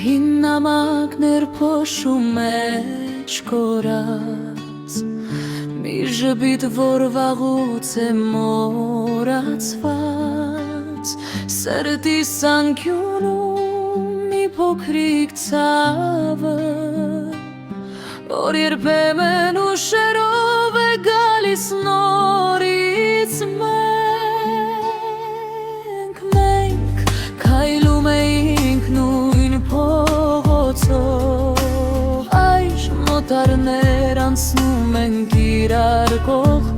Ահին նամակներ փոշու մեջ կորած Մի ժպիտ, որ վաղուց է մոռացված Սրտիս անկյունում մի փոքրիկ ցավը Որ երբեմն ուշերով է գալիս նորից Մենք քայլում էինք նույն փողոցով Այժմ օտարներ անցնում ենք իրար կողքով